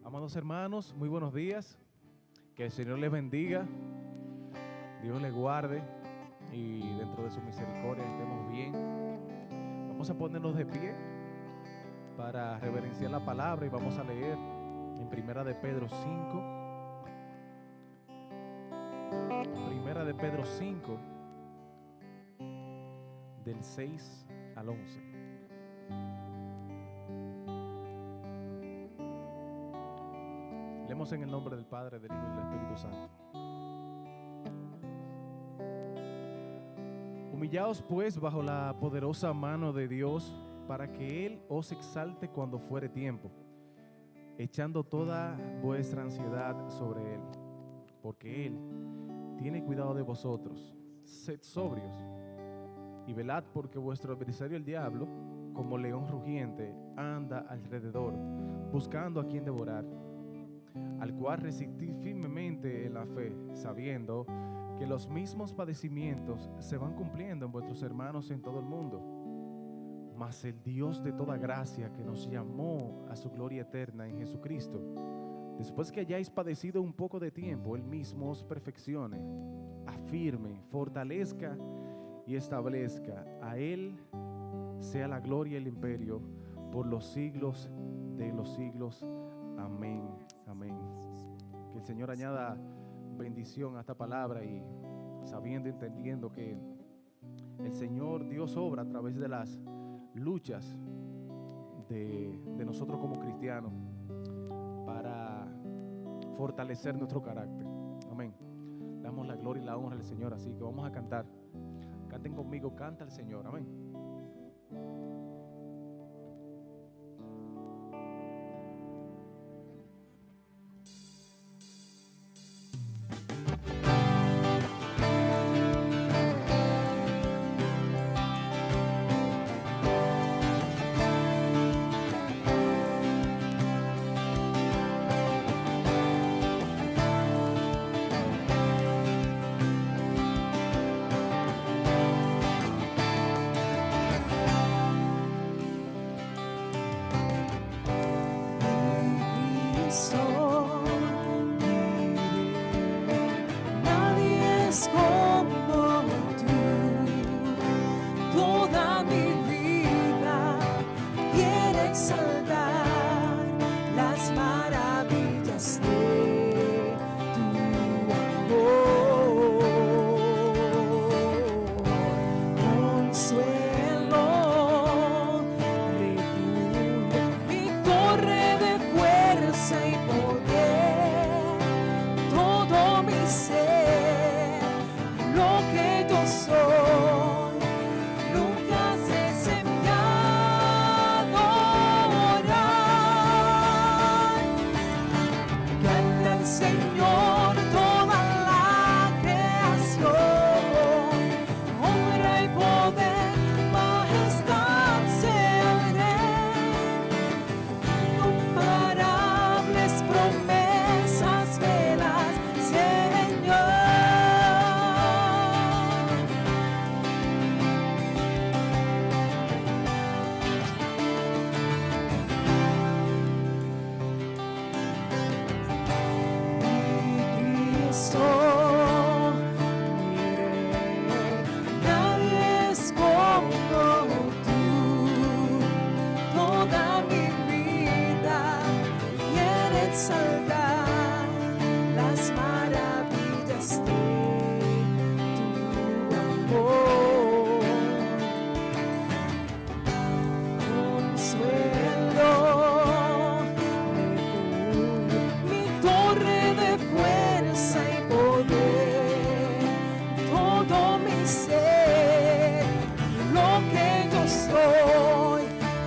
Amados hermanos, muy buenos días. Que el Señor les bendiga, Dios les guarde y dentro de su misericordia estemos bien. Vamos a ponernos de pie para reverenciar la palabra y vamos a leer en Primera de Pedro 5. Primera de Pedro 5, del 6 al 11. Leemos en el nombre del Padre, del Hijo y del Espíritu Santo. Humillaos pues bajo la poderosa mano de Dios, para que Él os exalte cuando fuere tiempo, echando toda vuestra ansiedad sobre Él, porque Él tiene cuidado de vosotros. Sed sobrios y velad, porque vuestro adversario el diablo, como león rugiente, anda alrededor, buscando a quien devorar, al cual resistid firmemente en la fe, sabiendo que los mismos padecimientos se van cumpliendo en vuestros hermanos en todo el mundo. Mas el Dios de toda gracia, que nos llamó a su gloria eterna en Jesucristo, después que hayáis padecido un poco de tiempo, Él mismo os perfeccione, afirme, fortalezca y establezca. A Él sea la gloria y el imperio por los siglos de los siglos. Amén, amén. Que el Señor añada bendición a esta palabra y sabiendo, entendiendo que el Señor Dios obra a través de las luchas de nosotros como cristianos para fortalecer nuestro carácter. Amén. Damos la gloria y la honra al Señor, así que vamos a cantar. Canten conmigo, canta al Señor. Amén.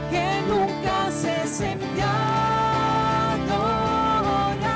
Que nunca se sentía adorar.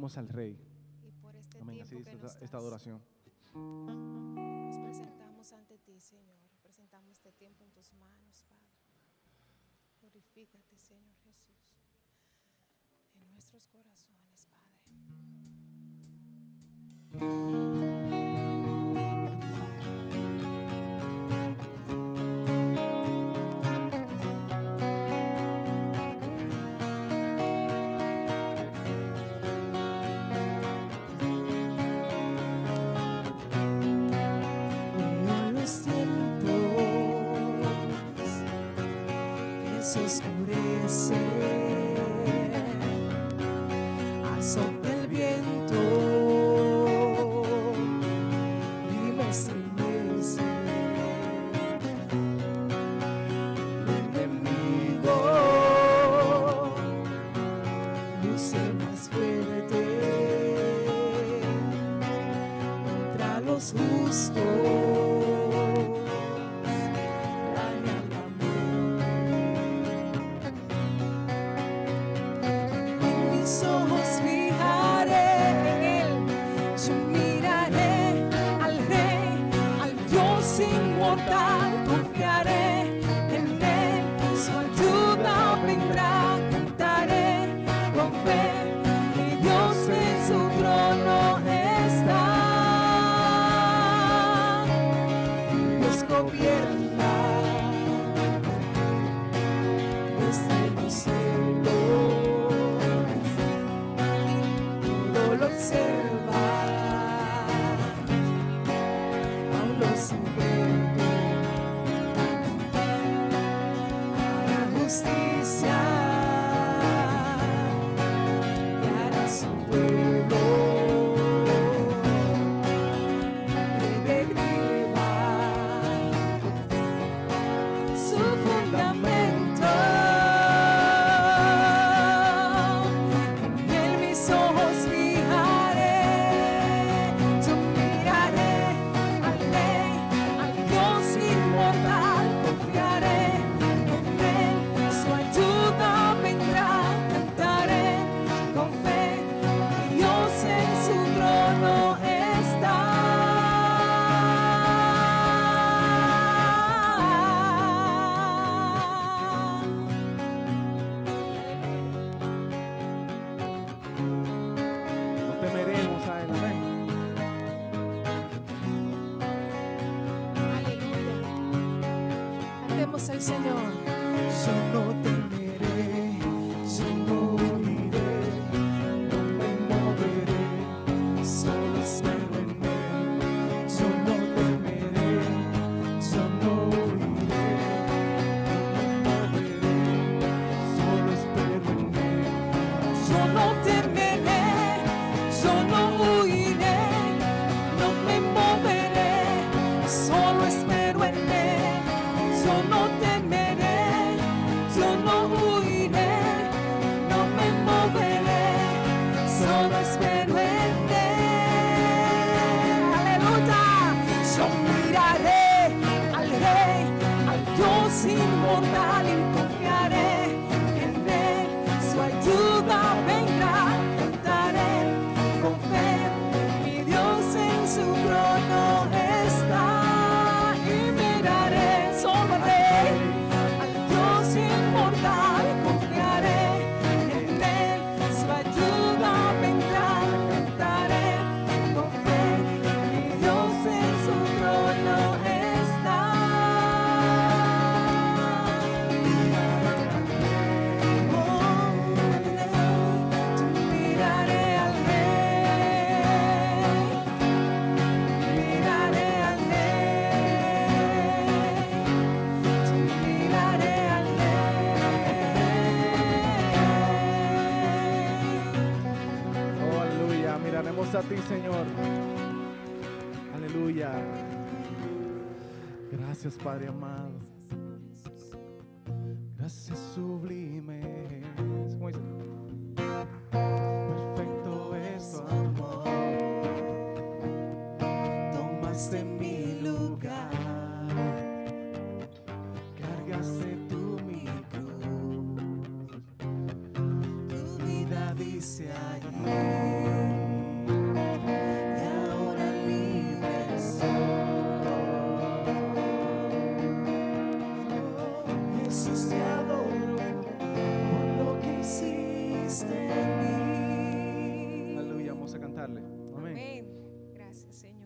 adoramos al Rey. Y por este Amén. Así tiempo dice que nos esta das, adoración. nos presentamos ante ti, Señor. Presentamos este tiempo en tus manos, Padre. Glorifícate, Señor Jesús, en nuestros corazones, Padre. En los tiempos que se oscurecen, azota el viento y me estremece. El enemigo luce más fuerte contra los justos. En mis ojos fijaré en él, yo miraré al Rey, al Dios inmortal, confiaré en él, su ayuda vendrá, cantaré con fe, mi Dios en su trono está. Dios gobierna desde los cielos, todo lo observa, aún los secretos, hará justicia y hará su pueblo su fundamento. En él mis ojos fijaré, yo miraré al Rey, al Dios inmortal, confiaré en él, su ayuda vendrá, cantaré con fe, mi Dios en su trono está. No temeremos a Él. Amén. Aleluya. Cantemos al Señor. Yo no temeré, yo no huiré, no me moveré, solo espero en él. Yo no temeré, yo no huiré, no me moveré, solo espero en él. Yo no temeré, yo no huiré, no me moveré, solo espero en él. Yo no temeré, yo no huiré, no me moveré, solo espero en él. Aleluya. Yo miraré al Rey, al Dios inmortal y confiaré en él, su ayuda vendrá, cantaré con fe, mi Dios en su trono está. Y miraré solo al Rey, al Dios inmortal, confiaré en él, su ayuda vendrá, cantaré con fe, mi Dios en su trono está. Miraré al Rey, miraré al Rey, miraré al Rey. Oh, aleluya. Miraremos a ti, Señor. Aleluya. Gracias, Padre amado. Gracias, sublime. ¿Cómo dice? Perfecto es tu amor. Tomaste mi lugar. Cargaste tú mi cruz. Tu vida dice allí. Amén. Gracias, Señor.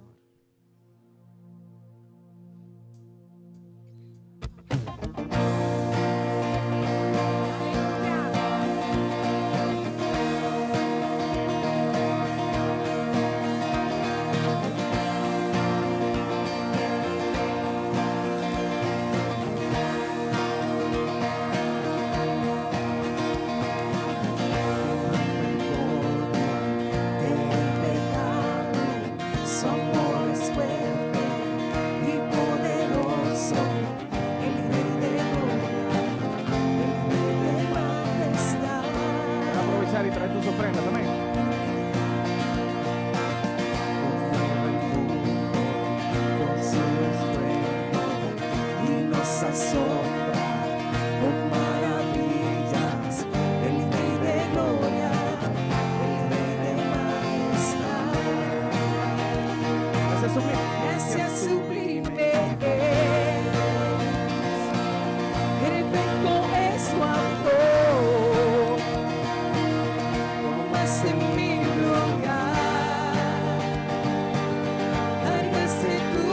Aprovechar y traer tus ofrendas, amén. Con su estruendo y nos asombra con maravillas, el Rey de gloria, el Rey de majestad. Gracias, sublime. Gracias sublime es, perfecto es su amor, tomas en mi lugar, cargaste tu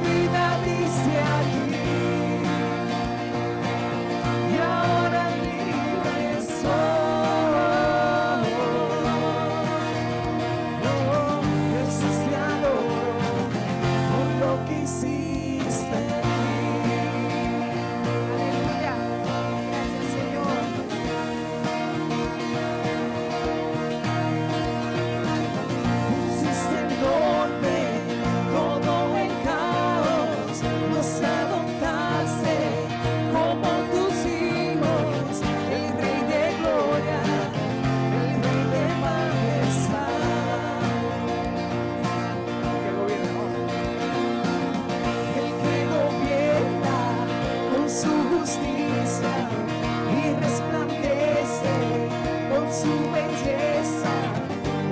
vida diste aquí, y ahora libre soy. Oh, Jesús, te adoro por lo que hiciste en mí. Aleluya. Gracias, Señor. Pusiste en orden todo el caos, nos adoptaste como tus hijos, el Rey de gloria, el Rey de majestad. Que gobierne, El que gobierna con su justicia y resplandece con su belleza,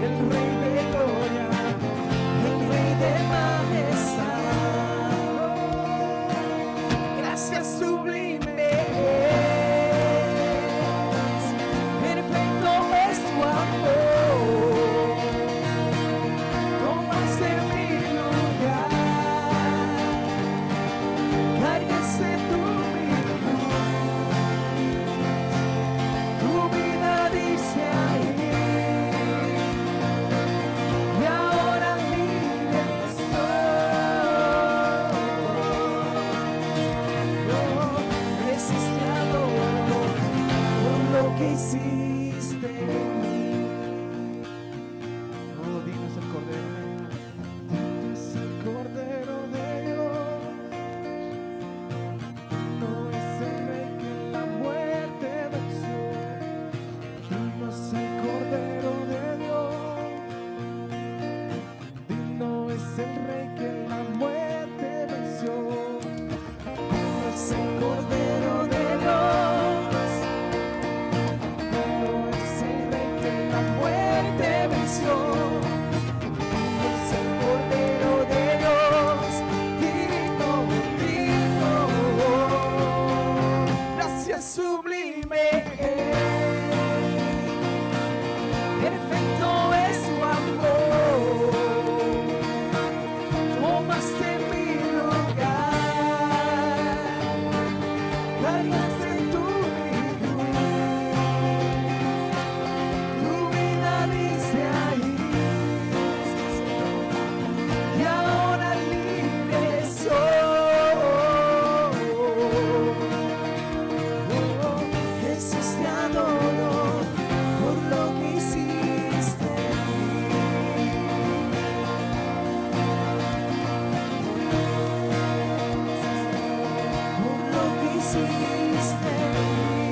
el Rey de gloria, el Rey de majestad. Gracias sublime es, perfecto es tu amor, tomaste mi lugar, cargaste tu vida dice ahí, y ahora libre soy. Yo resistado por lo que hiciste en mí. oh, digno es el Cordero. Digno es el Cordero de Dios, no es el Rey que la muerte venció. Digno es el Cordero de Dios, digno es el Rey que la muerte venció. Digno es el Cordero de Dios, digno es el Rey que la muerte venció. Es el Cordero de Dios, digno, digno. Gracias sublime es, perfecto es su amor, tomaste mi lugar, cargaste tu vida dice ahí, y ahora libre soy. Jesús, te adoro por lo que hiciste en mí, por lo que hiciste en mí,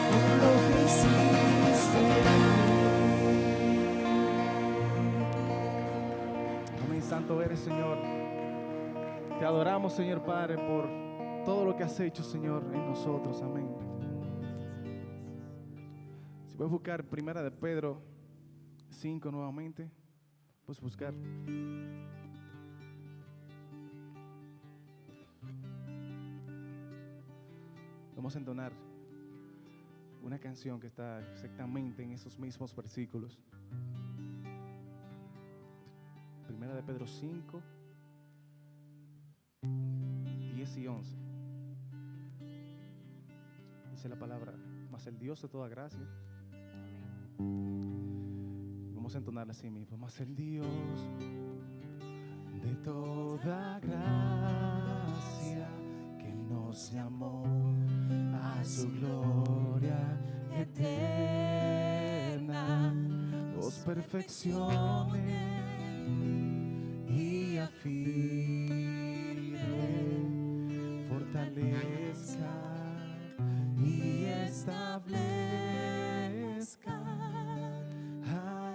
por lo que hiciste en mí. Amén, santo eres, Señor. Te adoramos, Señor Padre, por todo lo que has hecho, Señor, en nosotros. Amén. Si puedes buscar Primera de Pedro 5 nuevamente, puedes buscar. Vamos a entonar una canción que está exactamente en esos mismos versículos. Primera de Pedro 5, 10 y 11. Dice la palabra: mas el Dios de toda gracia. Vamos a entonarla así mismo. Mas el Dios de toda gracia, que nos llamó a su gloria eterna, os perfeccione y afirme, fortalezca y establezca. A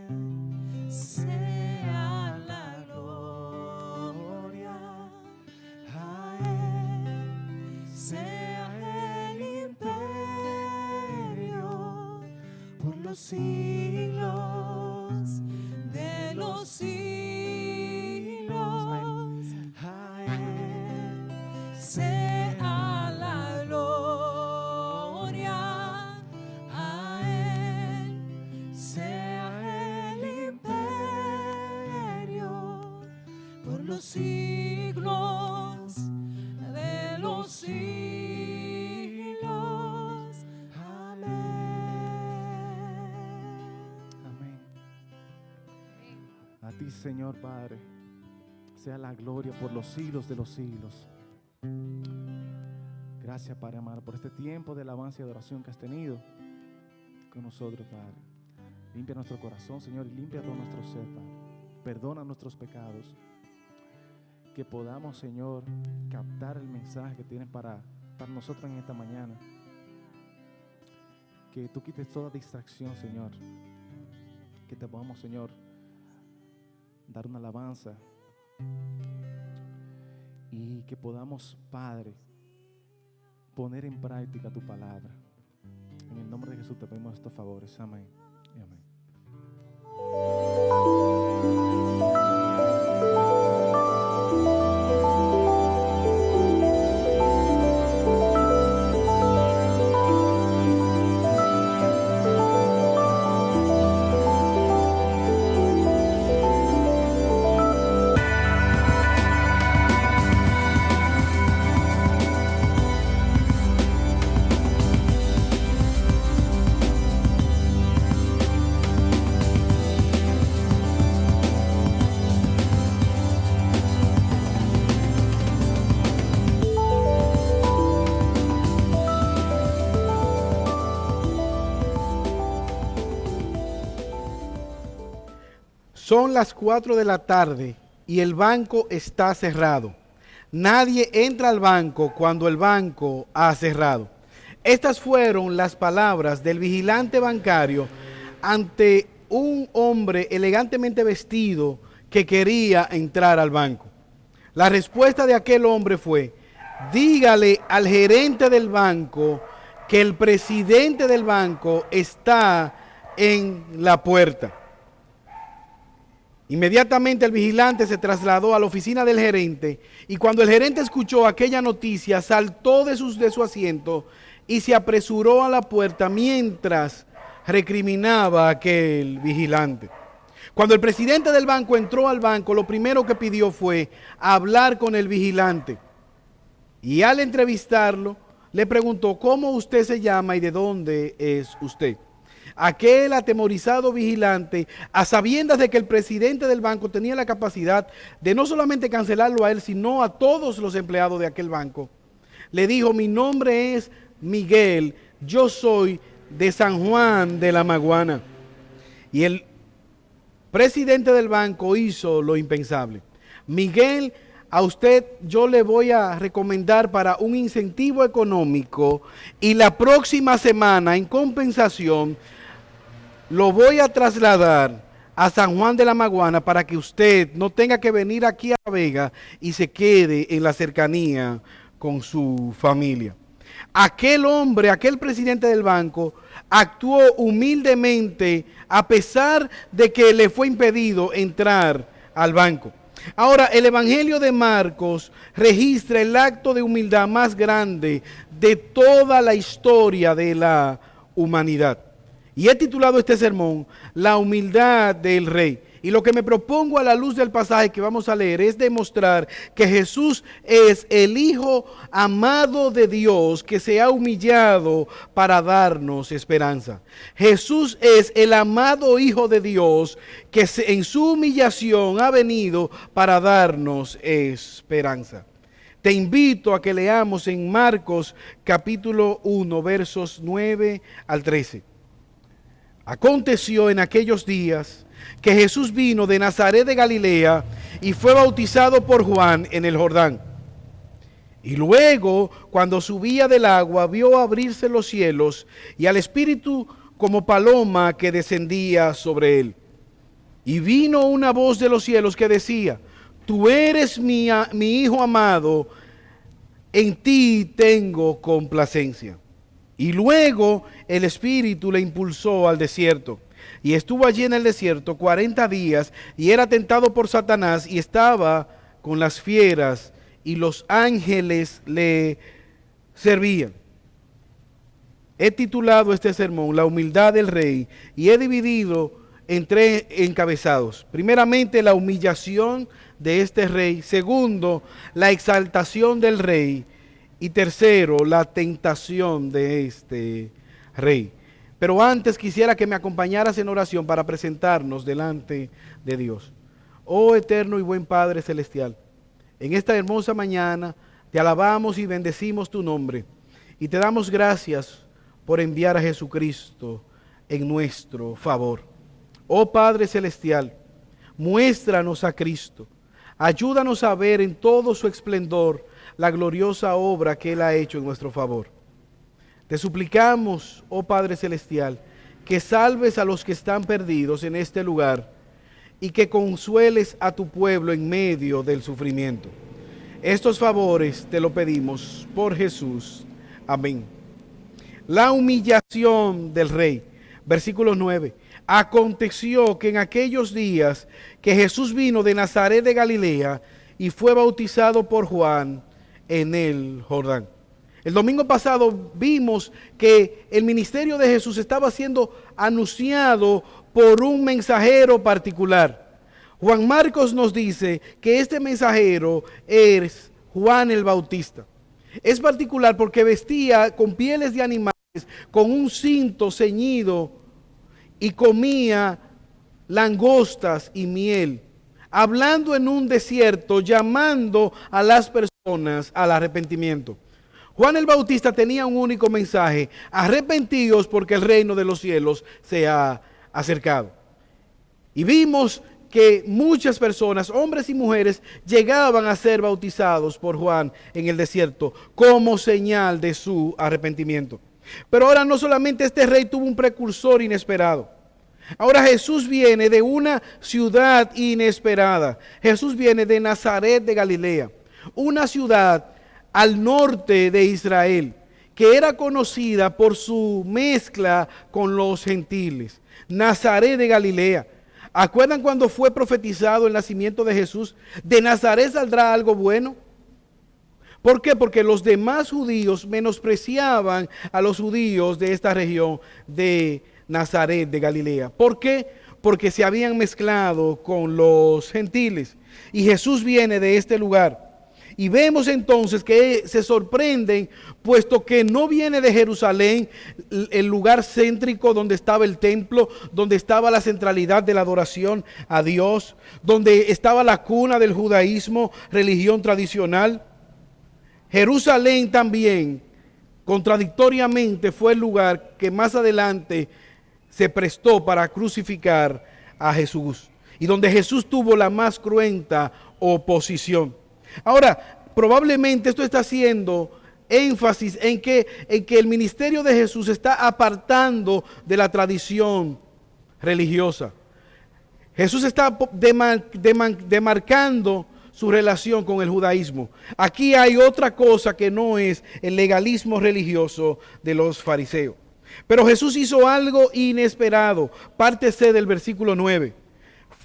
Él sea la gloria, a Él sea el imperio por los siglos de los siglos. A Él sea la gloria, a Él sea el imperio por los siglos de los siglos. Amén. A ti, Señor Padre, sea la gloria por los siglos de los siglos. Gracias, Padre amado, por este tiempo de alabanza y adoración que has tenido con nosotros, Padre. Limpia nuestro corazón, Señor, y limpia todo nuestro ser, Padre. Perdona nuestros pecados. Que podamos, Señor, captar el mensaje que tienes para nosotros en esta mañana. Que tú quites toda distracción, Señor. Que te podamos, Señor, dar una alabanza. Y que podamos, Padre, poner en práctica tu palabra. En el nombre de Jesús te pedimos estos favores. Amén y amén. Son las 4 de la tarde y el banco está cerrado. Nadie entra al banco cuando el banco ha cerrado. Estas fueron las palabras del vigilante bancario ante un hombre elegantemente vestido que quería entrar al banco. La respuesta de aquel hombre fue: dígale al gerente del banco que el presidente del banco está en la puerta. Inmediatamente el vigilante se trasladó a la oficina del gerente y cuando el gerente escuchó aquella noticia saltó de su asiento y se apresuró a la puerta mientras recriminaba a aquel vigilante. Cuando el presidente del banco entró al banco, lo primero que pidió fue hablar con el vigilante. Y al entrevistarlo, le preguntó: ¿cómo usted se llama y de dónde es usted? Aquel atemorizado vigilante, a sabiendas de que el presidente del banco tenía la capacidad de no solamente cancelarlo a él, sino a todos los empleados de aquel banco, le dijo: mi nombre es Miguel, yo soy de San Juan de la Maguana. Y el presidente del banco hizo lo impensable. Miguel, a usted yo le voy a recomendar para un incentivo económico y la próxima semana, en compensación, lo voy a trasladar a San Juan de la Maguana para que usted no tenga que venir aquí a La Vega y se quede en la cercanía con su familia. Aquel hombre, aquel presidente del banco, actuó humildemente a pesar de que le fue impedido entrar al banco. Ahora, el Evangelio de Marcos registra el acto de humildad más grande de toda la historia de la humanidad. Y he titulado este sermón, La humildad del Rey. Y lo que me propongo a la luz del pasaje que vamos a leer es demostrar que Jesús es el Hijo amado de Dios que se ha humillado para darnos esperanza. Jesús es el amado Hijo de Dios que en su humillación ha venido para darnos esperanza. Te invito a que leamos en Marcos capítulo 1, versos 9 al 13. Aconteció en aquellos días que Jesús vino de Nazaret de Galilea y fue bautizado por Juan en el Jordán. Y luego, cuando subía del agua, vio abrirse los cielos y al Espíritu como paloma que descendía sobre él. Y vino una voz de los cielos que decía: Tú eres mi Hijo amado, en ti tengo complacencia. Y luego el Espíritu le impulsó al desierto. Y estuvo allí en el desierto 40 días y era tentado por Satanás y estaba con las fieras y los ángeles le servían. He titulado este sermón La humildad del Rey y he dividido en 3 encabezados. Primeramente, la humillación de este rey. Segundo, la exaltación del rey. Y tercero, la tentación de este rey. Pero antes quisiera que me acompañaras en oración para presentarnos delante de Dios. Oh eterno y buen Padre Celestial, en esta hermosa mañana te alabamos y bendecimos tu nombre. Y te damos gracias por enviar a Jesucristo en nuestro favor. Oh Padre Celestial, muéstranos a Cristo. Ayúdanos a ver en todo su esplendor la gloriosa obra que Él ha hecho en nuestro favor. Te suplicamos, oh Padre Celestial, que salves a los que están perdidos en este lugar y que consueles a tu pueblo en medio del sufrimiento. Estos favores te lo pedimos por Jesús. Amén. La humillación del rey. Versículo 9. Aconteció que en aquellos días que Jesús vino de Nazaret de Galilea y fue bautizado por Juan en el Jordán. El domingo pasado vimos que el ministerio de Jesús estaba siendo anunciado por un mensajero particular. Juan Marcos nos dice que este mensajero es Juan el Bautista. Es particular porque vestía con pieles de animales, con un cinto ceñido y comía langostas y miel, hablando en un desierto, llamando a las personas al arrepentimiento. Juan el Bautista tenía un único mensaje: arrepentíos porque el reino de los cielos se ha acercado. Y vimos que muchas personas, hombres y mujeres, llegaban a ser bautizados por Juan en el desierto como señal de su arrepentimiento. Pero ahora no solamente este rey tuvo un precursor inesperado. Ahora Jesús viene de una ciudad inesperada. Jesús viene de Nazaret de Galilea, una ciudad al norte de Israel, que era conocida por su mezcla con los gentiles. Nazaret de Galilea. ¿Acuerdan cuando fue profetizado el nacimiento de Jesús? ¿De Nazaret saldrá algo bueno? ¿Por qué? Porque los demás judíos menospreciaban a los judíos de esta región de Nazaret de Galilea. ¿Por qué? Porque se habían mezclado con los gentiles. Y Jesús viene de este lugar. Y vemos entonces que se sorprenden, puesto que no viene de Jerusalén, el lugar céntrico donde estaba el templo, donde estaba la centralidad de la adoración a Dios, donde estaba la cuna del judaísmo, religión tradicional. Jerusalén también, contradictoriamente, fue el lugar que más adelante se prestó para crucificar a Jesús, y donde Jesús tuvo la más cruenta oposición. Ahora, probablemente esto está haciendo énfasis en que el ministerio de Jesús está apartando de la tradición religiosa. Jesús está demarcando su relación con el judaísmo. Aquí hay otra cosa que no es el legalismo religioso de los fariseos. Pero Jesús hizo algo inesperado. Parte C del versículo 9.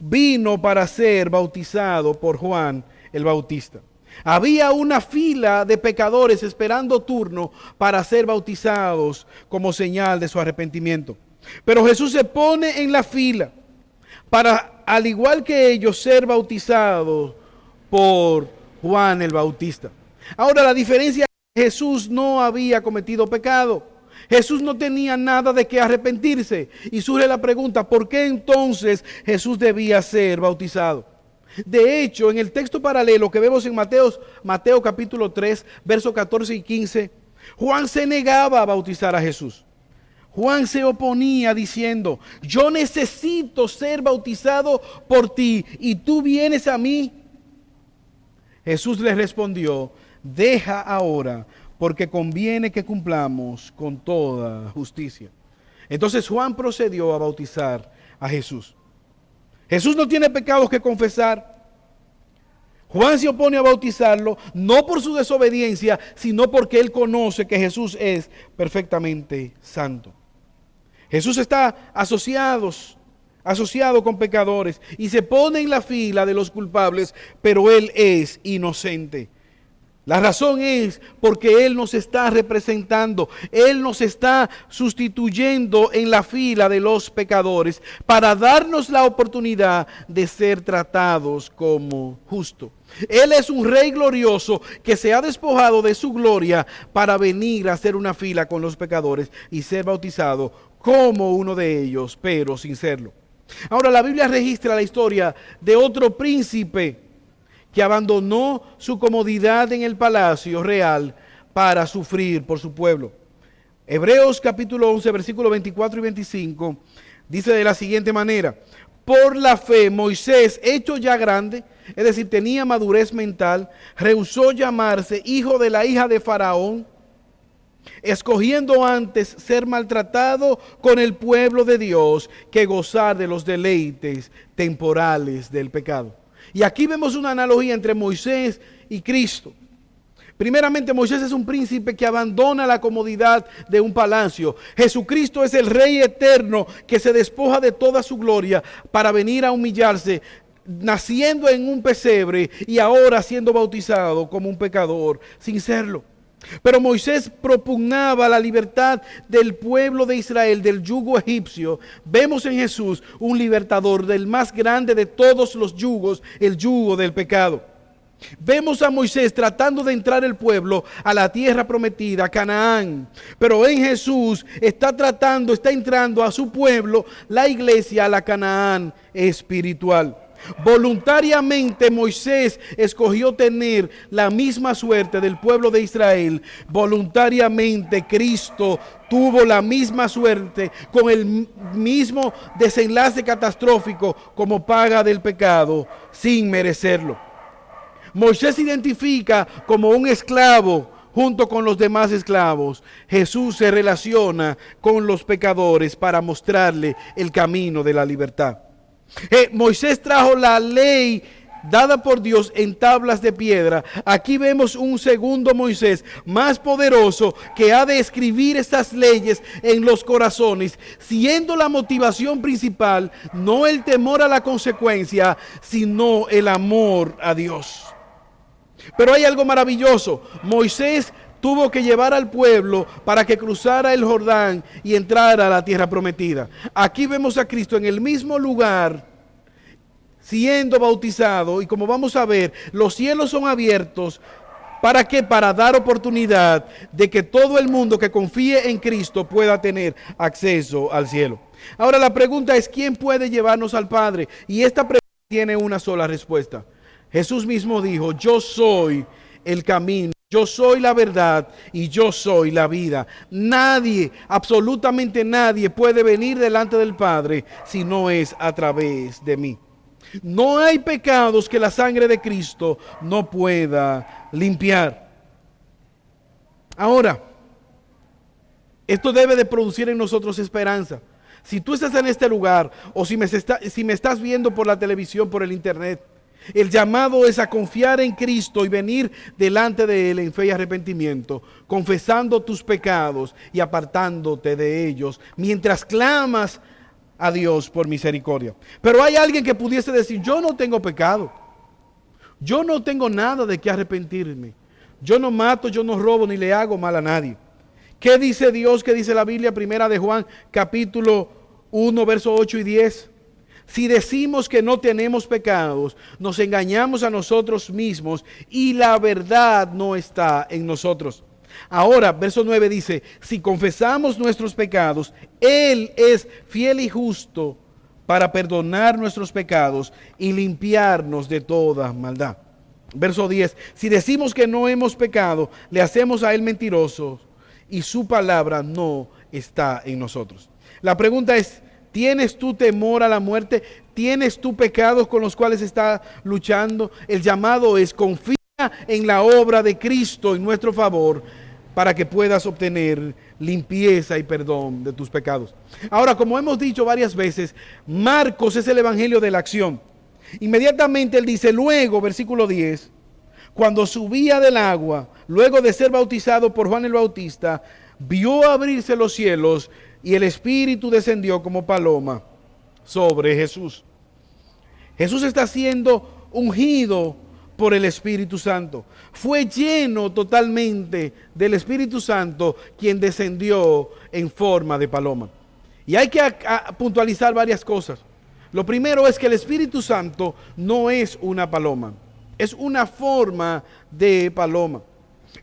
vino para ser bautizado por Juan el Bautista. Había una fila de pecadores esperando turno para ser bautizados como señal de su arrepentimiento. Pero Jesús se pone en la fila para, al igual que ellos, ser bautizados por Juan el Bautista. Ahora, la diferencia es que Jesús no había cometido pecado. Jesús no tenía nada de qué arrepentirse. Y surge la pregunta, ¿por qué entonces Jesús debía ser bautizado? De hecho, en el texto paralelo que vemos en Mateo capítulo 3, versos 14 y 15, Juan se negaba a bautizar a Jesús. Juan se oponía diciendo, yo necesito ser bautizado por ti y tú vienes a mí. Jesús le respondió, deja ahora, porque conviene que cumplamos con toda justicia. Entonces Juan procedió a bautizar a Jesús. Jesús no tiene pecados que confesar. Juan se opone a bautizarlo, no por su desobediencia, sino porque él conoce que Jesús es perfectamente santo. Jesús está asociado con pecadores y se pone en la fila de los culpables, pero él es inocente. La razón es porque Él nos está representando, Él nos está sustituyendo en la fila de los pecadores para darnos la oportunidad de ser tratados como justos. Él es un Rey glorioso que se ha despojado de su gloria para venir a hacer una fila con los pecadores y ser bautizado como uno de ellos, pero sin serlo. Ahora, la Biblia registra la historia de otro príncipe que abandonó su comodidad en el palacio real para sufrir por su pueblo. Hebreos capítulo 11, versículos 24 y 25, dice de la siguiente manera, por la fe Moisés, hecho ya grande, es decir, tenía madurez mental, rehusó llamarse hijo de la hija de Faraón, escogiendo antes ser maltratado con el pueblo de Dios que gozar de los deleites temporales del pecado. Y aquí vemos una analogía entre Moisés y Cristo. Primeramente, Moisés es un príncipe que abandona la comodidad de un palacio. Jesucristo es el Rey eterno que se despoja de toda su gloria para venir a humillarse, naciendo en un pesebre y ahora siendo bautizado como un pecador sin serlo. Pero Moisés propugnaba la libertad del pueblo de Israel del yugo egipcio. Vemos en Jesús un libertador del más grande de todos los yugos, el yugo del pecado. Vemos a Moisés tratando de entrar el pueblo a la tierra prometida, Canaán. Pero en Jesús está entrando a su pueblo, la iglesia, a la Canaán espiritual. Voluntariamente Moisés escogió tener la misma suerte del pueblo de Israel. Voluntariamente Cristo tuvo la misma suerte con el mismo desenlace catastrófico como paga del pecado sin merecerlo. Moisés se identifica como un esclavo junto con los demás esclavos. Jesús se relaciona con los pecadores para mostrarle el camino de la libertad. Moisés trajo la ley dada por Dios en tablas de piedra. Aquí vemos un segundo Moisés más poderoso que ha de escribir estas leyes en los corazones, siendo la motivación principal no el temor a la consecuencia, sino el amor a Dios. Pero hay algo maravilloso. Moisés tuvo que llevar al pueblo para que cruzara el Jordán y entrara a la tierra prometida. Aquí vemos a Cristo en el mismo lugar siendo bautizado, y como vamos a ver, los cielos son abiertos. ¿Para qué? Para dar oportunidad de que todo el mundo que confíe en Cristo pueda tener acceso al cielo. Ahora la pregunta es, ¿quién puede llevarnos al Padre? Y esta pregunta tiene una sola respuesta. Jesús mismo dijo, yo soy el camino, yo soy la verdad y yo soy la vida. Nadie, absolutamente nadie puede venir delante del Padre si no es a través de mí. No hay pecados que la sangre de Cristo no pueda limpiar. Ahora, esto debe de producir en nosotros esperanza. Si tú estás en este lugar o si me estás viendo por la televisión, por el internet, el llamado es a confiar en Cristo y venir delante de Él en fe y arrepentimiento, confesando tus pecados y apartándote de ellos, mientras clamas a Dios por misericordia. Pero hay alguien que pudiese decir, yo no tengo pecado. Yo no tengo nada de qué arrepentirme. Yo no mato, yo no robo, ni le hago mal a nadie. ¿Qué dice Dios? ¿Qué dice la Biblia? Primera de Juan, capítulo 1, versos 8 y 10. Si decimos que no tenemos pecados, nos engañamos a nosotros mismos y la verdad no está en nosotros. Ahora, verso 9 dice, si confesamos nuestros pecados, Él es fiel y justo para perdonar nuestros pecados y limpiarnos de toda maldad. Verso 10, si decimos que no hemos pecado, le hacemos a Él mentiroso y su palabra no está en nosotros. La pregunta es, ¿tienes tú temor a la muerte? ¿Tienes tú pecados con los cuales estás luchando? El llamado es, confía en la obra de Cristo en nuestro favor para que puedas obtener limpieza y perdón de tus pecados. Ahora, como hemos dicho varias veces, Marcos es el evangelio de la acción. Inmediatamente él dice, luego, versículo 10, cuando subía del agua, luego de ser bautizado por Juan el Bautista, vio abrirse los cielos y el Espíritu descendió como paloma sobre Jesús. Jesús está siendo ungido por el Espíritu Santo. Fue lleno totalmente del Espíritu Santo, quien descendió en forma de paloma. Y hay que puntualizar varias cosas. Lo primero es que el Espíritu Santo no es una paloma, es una forma de paloma.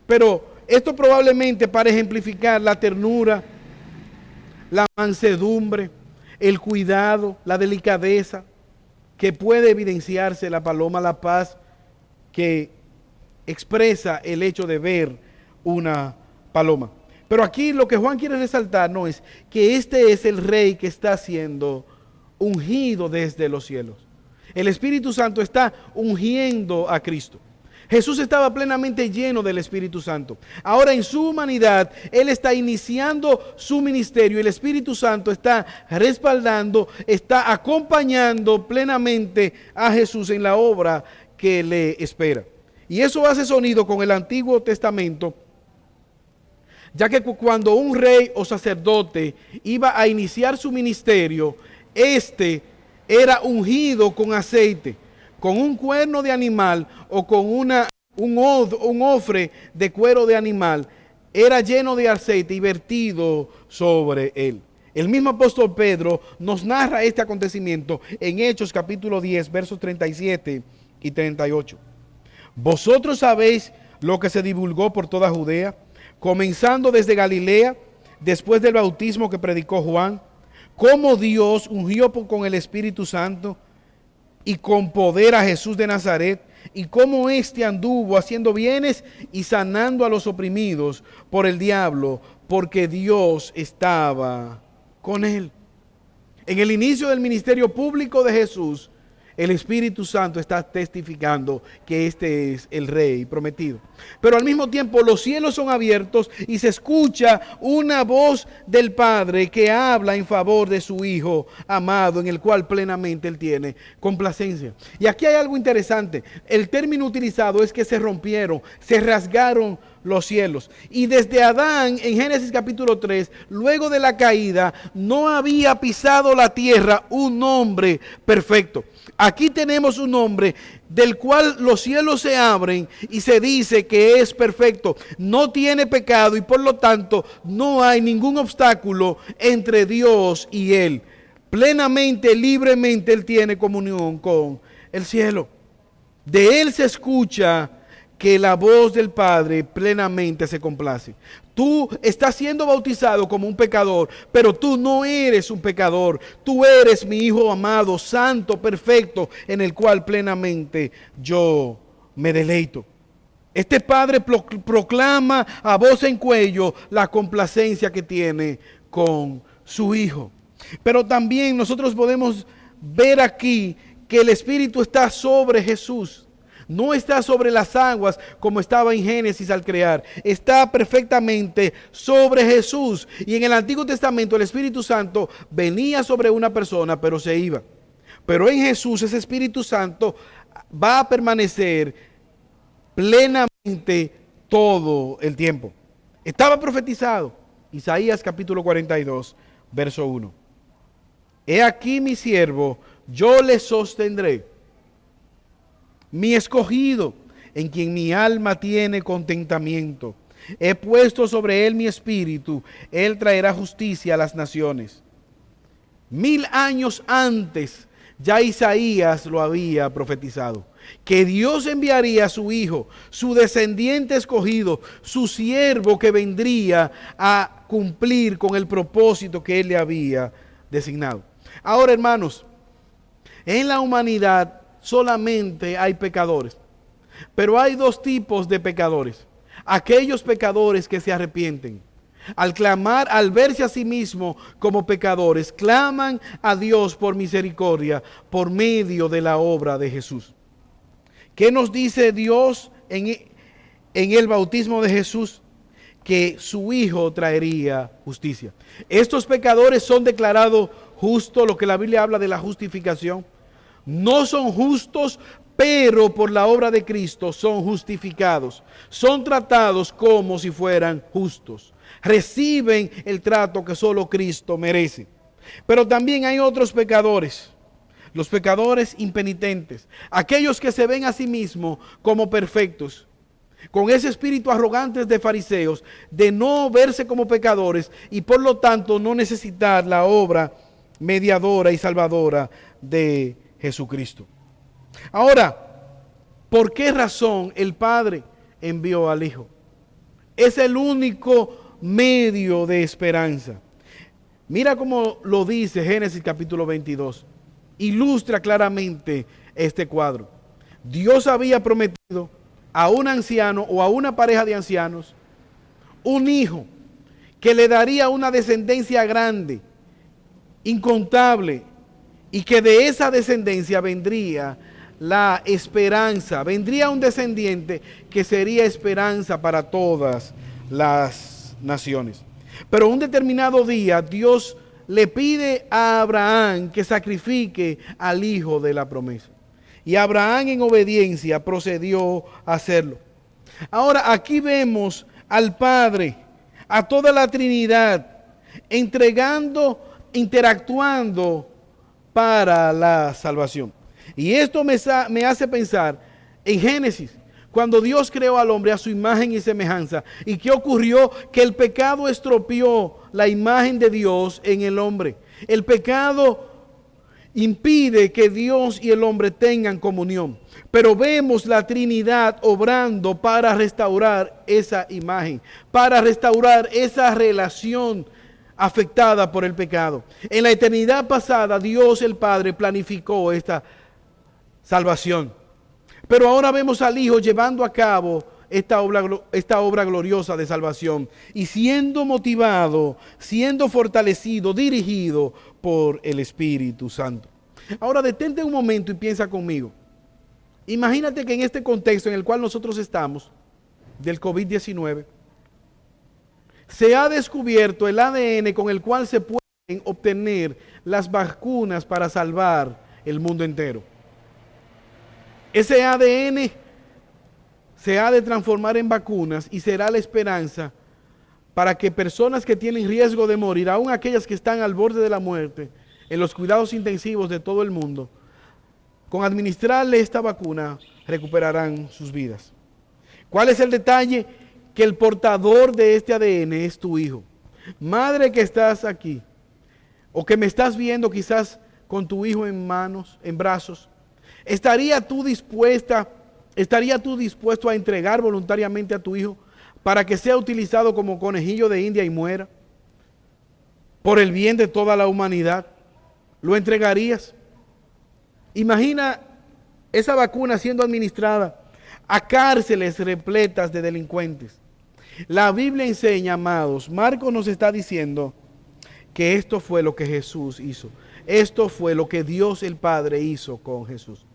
Pero esto probablemente para ejemplificar la ternura, la mansedumbre, el cuidado, la delicadeza que puede evidenciarse la paloma, la paz que expresa el hecho de ver una paloma. Pero aquí lo que Juan quiere resaltar no es que este es el rey que está siendo ungido desde los cielos. El Espíritu Santo está ungiendo a Cristo. Jesús estaba plenamente lleno del Espíritu Santo. Ahora en su humanidad, Él está iniciando su ministerio y el Espíritu Santo está respaldando, está acompañando plenamente a Jesús en la obra que le espera. Y eso hace sonido con el Antiguo Testamento, ya que cuando un rey o sacerdote iba a iniciar su ministerio, este era ungido con aceite, con un cuerno de animal o con un ofre de cuero de animal, era lleno de aceite y vertido sobre él. El mismo apóstol Pedro nos narra este acontecimiento en Hechos capítulo 10, versos 37 y 38. Vosotros sabéis lo que se divulgó por toda Judea, comenzando desde Galilea, después del bautismo que predicó Juan, cómo Dios ungió con el Espíritu Santo y con poder a Jesús de Nazaret, y cómo éste anduvo haciendo bienes y sanando a los oprimidos por el diablo, porque Dios estaba con él. En el inicio del ministerio público de Jesús, el Espíritu Santo está testificando que este es el Rey prometido. Pero al mismo tiempo los cielos son abiertos y se escucha una voz del Padre que habla en favor de su Hijo amado, en el cual plenamente Él tiene complacencia. Y aquí hay algo interesante. El término utilizado es que se rompieron, se rasgaron los cielos. Y desde Adán, en Génesis capítulo 3, luego de la caída, no había pisado la tierra un hombre perfecto. Aquí tenemos un hombre del cual los cielos se abren y se dice que es perfecto, no tiene pecado y por lo tanto no hay ningún obstáculo entre Dios y él. Plenamente, libremente él tiene comunión con el cielo. De él se escucha que la voz del Padre plenamente se complace. Tú estás siendo bautizado como un pecador, pero tú no eres un pecador. Tú eres mi Hijo amado, santo, perfecto, en el cual plenamente yo me deleito. Este Padre proclama a voz en cuello la complacencia que tiene con su Hijo. Pero también nosotros podemos ver aquí que el Espíritu está sobre Jesús. No está sobre las aguas como estaba en Génesis al crear. Está perfectamente sobre Jesús. Y en el Antiguo Testamento el Espíritu Santo venía sobre una persona, pero se iba. Pero en Jesús ese Espíritu Santo va a permanecer plenamente todo el tiempo. Estaba profetizado. Isaías capítulo 42, verso 1. He aquí mi siervo, yo le sostendré. Mi escogido, en quien mi alma tiene contentamiento. He puesto sobre él mi espíritu, él traerá justicia a las naciones. 1000 años antes, ya Isaías lo había profetizado, que Dios enviaría a su hijo, su descendiente escogido, su siervo que vendría a cumplir con el propósito que él le había designado. Ahora, hermanos, en la humanidad solamente hay pecadores, pero hay dos tipos de pecadores. Aquellos pecadores que se arrepienten. Al clamar, al verse a sí mismos como pecadores, claman a Dios por misericordia por medio de la obra de Jesús. ¿Qué nos dice Dios en el bautismo de Jesús? Que su Hijo traería justicia. Estos pecadores son declarados justos, lo que la Biblia habla de la justificación. No son justos, pero por la obra de Cristo son justificados. Son tratados como si fueran justos. Reciben el trato que solo Cristo merece. Pero también hay otros pecadores. Los pecadores impenitentes. Aquellos que se ven a sí mismos como perfectos. Con ese espíritu arrogante de fariseos, de no verse como pecadores y por lo tanto no necesitar la obra mediadora y salvadora de Jesucristo. Ahora, ¿por qué razón el Padre envió al Hijo? Es el único medio de esperanza. Mira cómo lo dice Génesis capítulo 22. Ilustra claramente este cuadro. Dios había prometido a un anciano o a una pareja de ancianos un hijo que le daría una descendencia grande, incontable, y que de esa descendencia vendría la esperanza, vendría un descendiente que sería esperanza para todas las naciones. Pero un determinado día Dios le pide a Abraham que sacrifique al hijo de la promesa. Y Abraham en obediencia procedió a hacerlo. Ahora aquí vemos al Padre, a toda la Trinidad, interactuando para la salvación. Y esto me hace pensar en Génesis, cuando Dios creó al hombre a su imagen y semejanza. ¿Y qué ocurrió? Que el pecado estropeó la imagen de Dios en el hombre. El pecado impide que Dios y el hombre tengan comunión. Pero vemos la Trinidad obrando para restaurar esa imagen, para restaurar esa relación afectada por el pecado. En la eternidad pasada, Dios el Padre planificó esta salvación. Pero ahora vemos al Hijo llevando a cabo esta obra gloriosa de salvación y siendo motivado, siendo fortalecido, dirigido por el Espíritu Santo. Ahora detente un momento y piensa conmigo. Imagínate que en este contexto en el cual nosotros estamos, del COVID-19, se ha descubierto el ADN con el cual se pueden obtener las vacunas para salvar el mundo entero. Ese ADN se ha de transformar en vacunas y será la esperanza para que personas que tienen riesgo de morir, aun aquellas que están al borde de la muerte, en los cuidados intensivos de todo el mundo, con administrarle esta vacuna recuperarán sus vidas. ¿Cuál es el detalle? Que el portador de este ADN es tu hijo. Madre que estás aquí, o que me estás viendo quizás con tu hijo en manos, en brazos, ¿estarías tú dispuesto a entregar voluntariamente a tu hijo para que sea utilizado como conejillo de India y muera? Por el bien de toda la humanidad, ¿lo entregarías? Imagina esa vacuna siendo administrada a cárceles repletas de delincuentes. La Biblia enseña, amados, Marcos nos está diciendo que esto fue lo que Jesús hizo. Esto fue lo que Dios el Padre hizo con Jesús.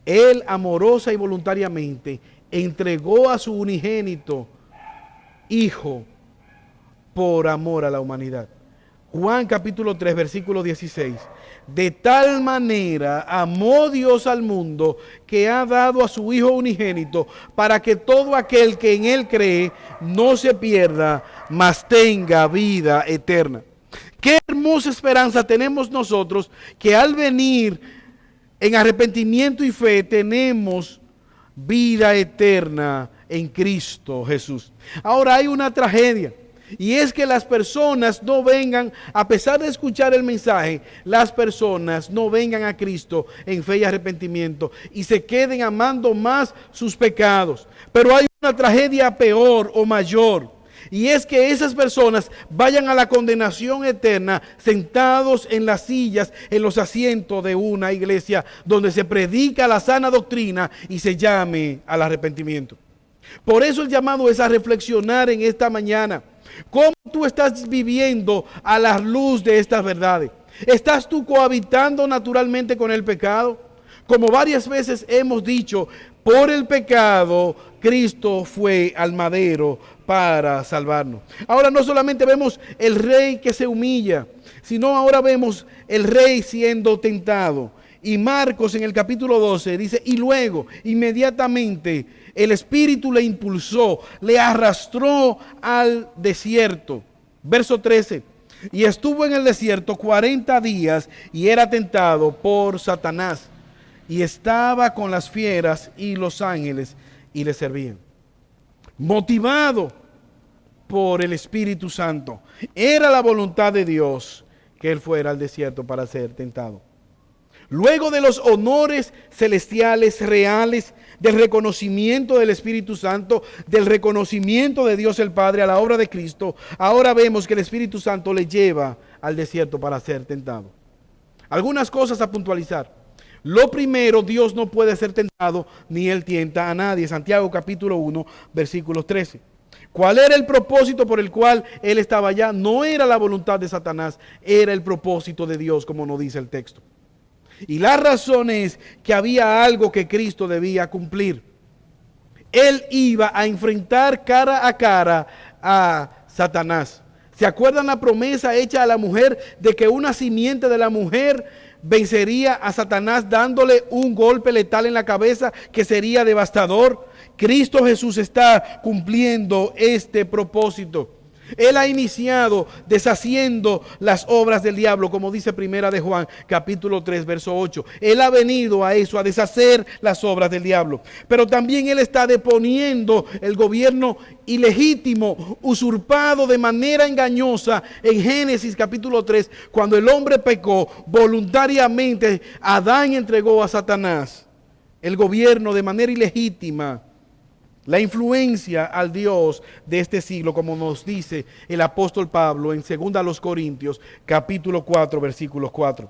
Él amorosa y voluntariamente entregó a su unigénito Hijo por amor a la humanidad. Juan capítulo 3, versículo 16. De tal manera amó Dios al mundo que ha dado a su Hijo unigénito para que todo aquel que en Él cree no se pierda, mas tenga vida eterna. Qué hermoso hermosa esperanza tenemos nosotros que al venir en arrepentimiento y fe tenemos vida eterna en Cristo Jesús. Ahora hay una tragedia. Y es que las personas no vengan, a pesar de escuchar el mensaje, las personas no vengan a Cristo en fe y arrepentimiento y se queden amando más sus pecados. Pero hay una tragedia peor o mayor, y es que esas personas vayan a la condenación eterna sentados en las sillas, en los asientos de una iglesia donde se predica la sana doctrina y se llame al arrepentimiento. Por eso el llamado es a reflexionar en esta mañana. ¿Cómo tú estás viviendo a la luz de estas verdades? ¿Estás tú cohabitando naturalmente con el pecado? Como varias veces hemos dicho, por el pecado Cristo fue al madero para salvarnos. Ahora no solamente vemos el rey que se humilla, sino ahora vemos el rey siendo tentado. Y Marcos en el capítulo 12 dice, y luego inmediatamente el Espíritu le impulsó, le arrastró al desierto. Verso 13, y estuvo en el desierto 40 días y era tentado por Satanás. Y estaba con las fieras y los ángeles y le servían. Motivado por el Espíritu Santo, era la voluntad de Dios que él fuera al desierto para ser tentado. Luego de los honores celestiales reales, del reconocimiento del Espíritu Santo, del reconocimiento de Dios el Padre a la obra de Cristo, ahora vemos que el Espíritu Santo le lleva al desierto para ser tentado. Algunas cosas a puntualizar. Lo primero, Dios no puede ser tentado ni él tienta a nadie. Santiago capítulo 1, versículo 13. ¿Cuál era el propósito por el cual él estaba allá? No era la voluntad de Satanás, era el propósito de Dios, como nos dice el texto. Y la razón es que había algo que Cristo debía cumplir. Él iba a enfrentar cara a cara a Satanás. ¿Se acuerdan la promesa hecha a la mujer de que una simiente de la mujer vencería a Satanás dándole un golpe letal en la cabeza que sería devastador? Cristo Jesús está cumpliendo este propósito. Él ha iniciado deshaciendo las obras del diablo, como dice Primera de Juan, capítulo 3, verso 8. Él ha venido a eso, a deshacer las obras del diablo. Pero también Él está deponiendo el gobierno ilegítimo, usurpado de manera engañosa en Génesis capítulo 3, cuando el hombre pecó voluntariamente, Adán entregó a Satanás el gobierno de manera ilegítima. La influencia al Dios de este siglo, como nos dice el apóstol Pablo en 2 Corintios, capítulo 4, versículos 4.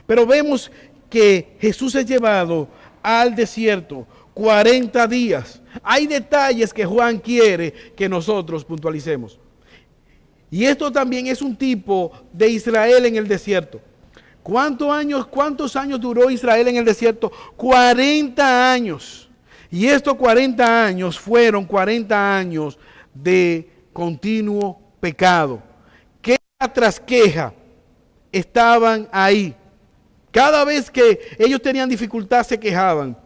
Pero vemos que Jesús es llevado al desierto 40 días. Hay detalles que Juan quiere que nosotros puntualicemos. Y esto también es un tipo de Israel en el desierto. ¿Cuántos años duró Israel en el desierto? 40 años. Y estos 40 años fueron 40 años de continuo pecado. Queja tras queja estaban ahí. Cada vez que ellos tenían dificultad se quejaban.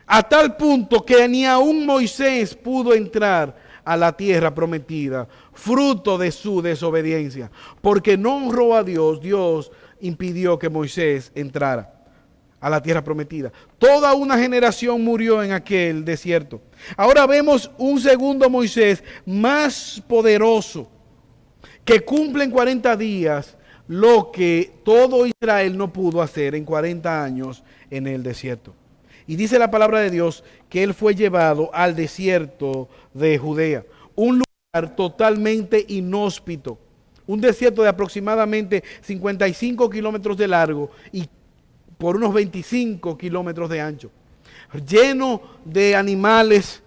A tal punto que ni aún Moisés pudo entrar a la tierra prometida, fruto de su desobediencia. Porque no honró a Dios, Dios impidió que Moisés entrara a la tierra prometida. Toda una generación murió en aquel desierto. Ahora vemos un segundo Moisés más poderoso, que cumple en 40 días lo que todo Israel no pudo hacer en 40 años en el desierto. Y dice la palabra de Dios que él fue llevado al desierto de Judea, un lugar totalmente inhóspito, un desierto de aproximadamente 55 kilómetros de largo y por unos 25 kilómetros de ancho, lleno de animales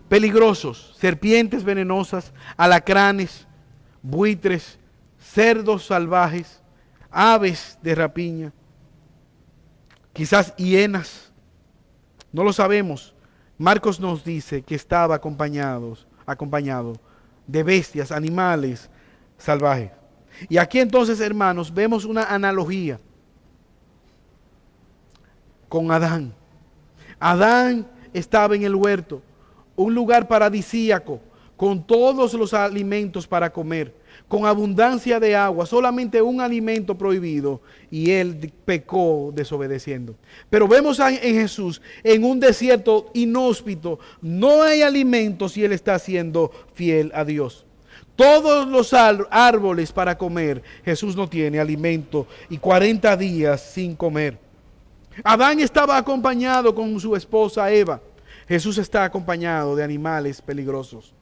peligrosos, serpientes venenosas, alacranes, buitres, cerdos salvajes, aves de rapiña, quizás hienas, no lo sabemos. Marcos nos dice que estaba acompañado de bestias, animales salvajes. Y aquí entonces, hermanos, vemos una analogía con Adán. Adán estaba en el huerto, un lugar paradisíaco, con todos los alimentos para comer, con abundancia de agua, solamente un alimento prohibido, y él pecó desobedeciendo. Pero vemos en Jesús en un desierto inhóspito, no hay alimentos y él está siendo fiel a Dios. Todos los árboles para comer, Jesús no tiene alimento y 40 días sin comer. Adán estaba acompañado con su esposa Eva. Jesús está acompañado de animales peligrosos.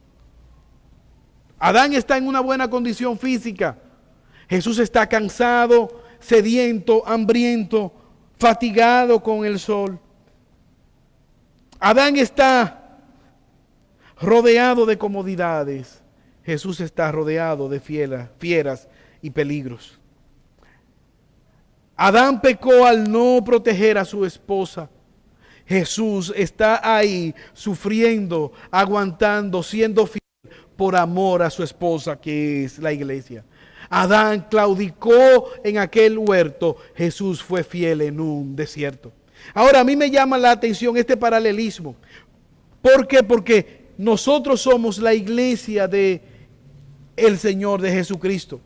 Adán está en una buena condición física. Jesús está cansado, sediento, hambriento, fatigado con el sol. Adán está rodeado de comodidades. Jesús está rodeado de fieras y peligros. Adán pecó al no proteger a su esposa. Jesús está ahí sufriendo, aguantando, siendo fiel por amor a su esposa, que es la iglesia. Adán claudicó en aquel huerto, Jesús fue fiel en un desierto. Ahora a mí me llama la atención este paralelismo. ¿Por qué? Porque nosotros somos la iglesia de el Señor, de Jesucristo.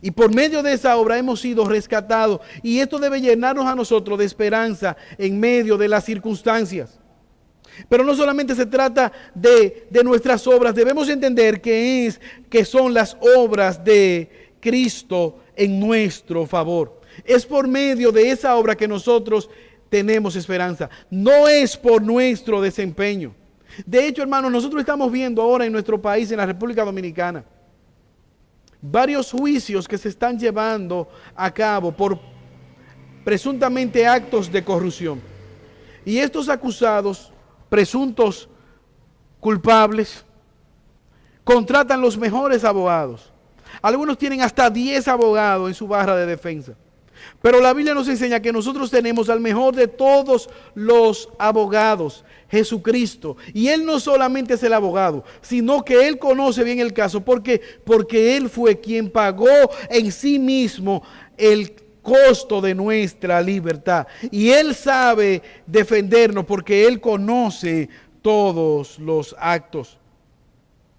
Y por medio de esa obra hemos sido rescatados. Y esto debe llenarnos a nosotros de esperanza en medio de las circunstancias. Pero no solamente se trata de nuestras obras. Debemos entender que son las obras de Cristo en nuestro favor. Es por medio de esa obra que nosotros tenemos esperanza. No es por nuestro desempeño. De hecho, hermanos, nosotros estamos viendo ahora en nuestro país, en la República Dominicana, varios juicios que se están llevando a cabo por presuntamente actos de corrupción. Y estos acusados, presuntos culpables, contratan los mejores abogados. Algunos tienen hasta 10 abogados en su barra de defensa. Pero la Biblia nos enseña que nosotros tenemos al mejor de todos los abogados, Jesucristo. Y Él no solamente es el abogado, sino que Él conoce bien el caso. Porque Él fue quien pagó en sí mismo el costo de nuestra libertad. Y Él sabe defendernos porque Él conoce todos los actos.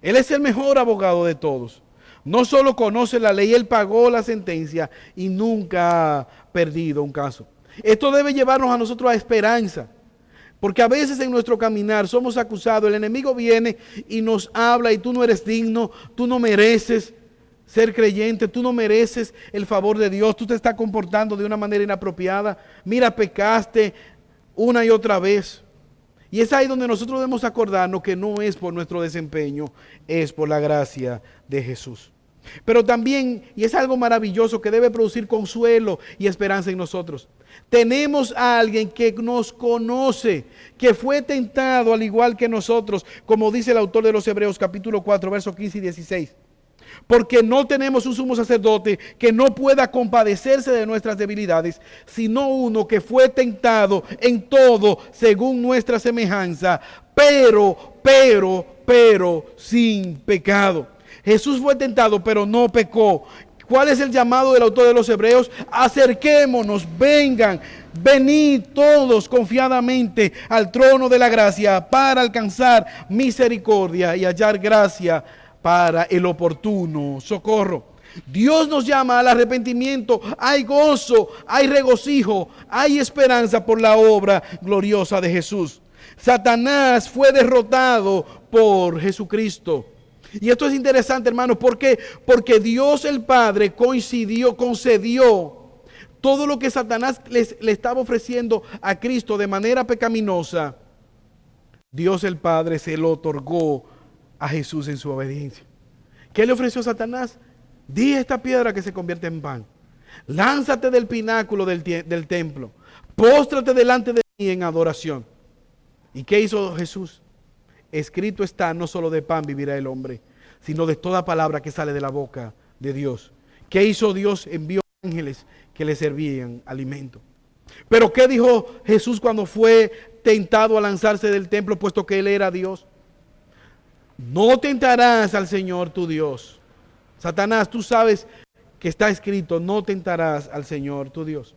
Él es el mejor abogado de todos. No solo conoce la ley, Él pagó la sentencia y nunca ha perdido un caso. Esto debe llevarnos a nosotros a esperanza. Porque a veces en nuestro caminar somos acusados, el enemigo viene y nos habla y tú no eres digno, tú no mereces ser creyente, tú no mereces el favor de Dios, tú te estás comportando de una manera inapropiada, mira, pecaste una y otra vez. Y es ahí donde nosotros debemos acordarnos que no es por nuestro desempeño, es por la gracia de Jesús. Pero también, y es algo maravilloso que debe producir consuelo y esperanza en nosotros, tenemos a alguien que nos conoce, que fue tentado al igual que nosotros, como dice el autor de los Hebreos capítulo 4, versos 15 y 16. Porque no tenemos un sumo sacerdote que no pueda compadecerse de nuestras debilidades, sino uno que fue tentado en todo según nuestra semejanza, pero sin pecado. Jesús fue tentado, pero no pecó. ¿Cuál es el llamado del autor de los Hebreos? Acerquémonos, vengan, venid todos confiadamente al trono de la gracia para alcanzar misericordia y hallar gracia para el oportuno socorro. Dios nos llama al arrepentimiento. Hay gozo, hay regocijo, hay esperanza por la obra gloriosa de Jesús. Satanás fue derrotado por Jesucristo. Y esto es interesante, hermanos, ¿por qué? Porque Dios el Padre concedió todo lo que Satanás le estaba ofreciendo a Cristo de manera pecaminosa. Dios el Padre se lo otorgó a Jesús en su obediencia. ¿Qué le ofreció Satanás? Di a esta piedra que se convierte en pan. Lánzate del pináculo del templo. Póstrate delante de mí en adoración. ¿Y qué hizo Jesús? Escrito está, no solo de pan vivirá el hombre, sino de toda palabra que sale de la boca de Dios. ¿Qué hizo Dios? Envió ángeles que le servían alimento. Pero ¿qué dijo Jesús cuando fue tentado a lanzarse del templo, puesto que Él era Dios? No tentarás al Señor tu Dios. Satanás, tú sabes que está escrito, no tentarás al Señor tu Dios.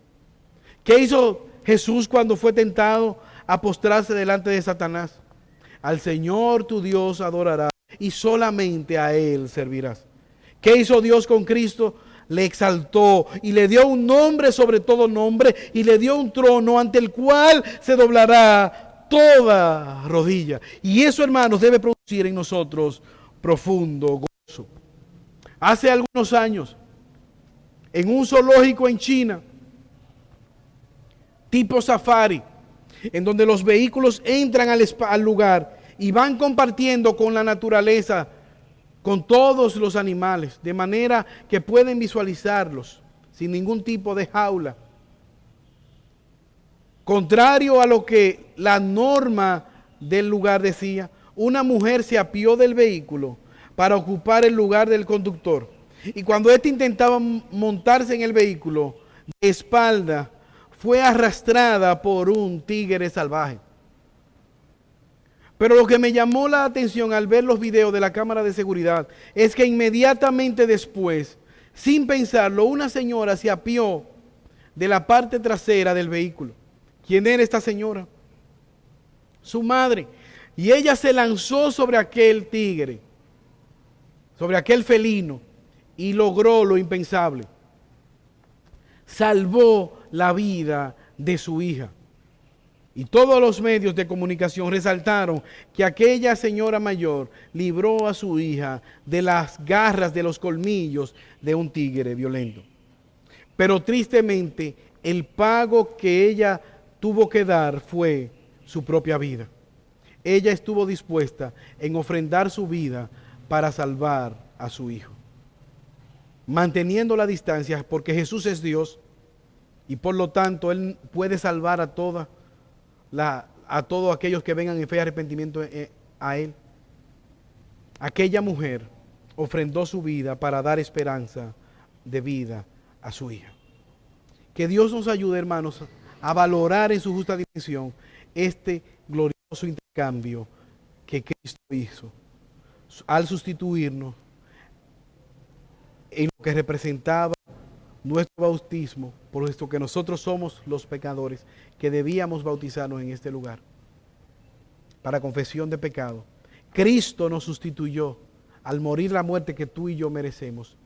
¿Qué hizo Jesús cuando fue tentado a postrarse delante de Satanás? Al Señor tu Dios adorarás y solamente a Él servirás. ¿Qué hizo Dios con Cristo? Le exaltó y le dio un nombre sobre todo nombre y le dio un trono ante el cual se doblará toda rodilla. Y eso, hermanos, debe producir en nosotros profundo gozo. Hace algunos años, en un zoológico en China, tipo safari, en donde los vehículos entran al lugar y van compartiendo con la naturaleza, con todos los animales, de manera que pueden visualizarlos sin ningún tipo de jaula. Contrario a lo que la norma del lugar decía, una mujer se apió del vehículo para ocupar el lugar del conductor. Y cuando éste intentaba montarse en el vehículo, de espalda, fue arrastrada por un tigre salvaje. Pero lo que me llamó la atención al ver los videos de la cámara de seguridad es que inmediatamente después, sin pensarlo, una señora se apió de la parte trasera del vehículo. ¿Quién era esta señora? Su madre. Y ella se lanzó sobre aquel tigre, sobre aquel felino, y logró lo impensable. Salvó la vida de su hija. Y todos los medios de comunicación resaltaron que aquella señora mayor libró a su hija de las garras, de los colmillos de un tigre violento. Pero tristemente, el pago que ella tuvo que dar fue su propia vida. Ella estuvo dispuesta en ofrendar su vida para salvar a su hijo, manteniendo la distancia, porque Jesús es Dios y por lo tanto Él puede salvar a todos aquellos que vengan en fe y arrepentimiento a Él. Aquella mujer ofrendó su vida para dar esperanza de vida a su hija. Que Dios nos ayude, hermanos, a valorar en su justa dimensión este glorioso intercambio que Cristo hizo al sustituirnos en lo que representaba nuestro bautismo, puesto que nosotros somos los pecadores que debíamos bautizarnos en este lugar para confesión de pecado. Cristo nos sustituyó al morir la muerte que tú y yo merecemos,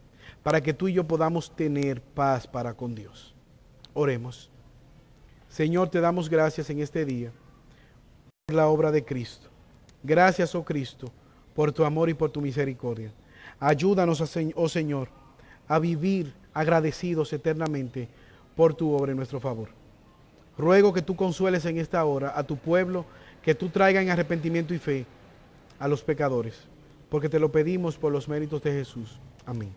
para que tú y yo podamos tener paz para con Dios. Oremos. Señor, te damos gracias en este día por la obra de Cristo. Gracias, oh Cristo, por tu amor y por tu misericordia. Ayúdanos, oh Señor, a vivir agradecidos eternamente por tu obra en nuestro favor. Ruego que tú consueles en esta hora a tu pueblo, que tú traigas en arrepentimiento y fe a los pecadores, porque te lo pedimos por los méritos de Jesús. Amén.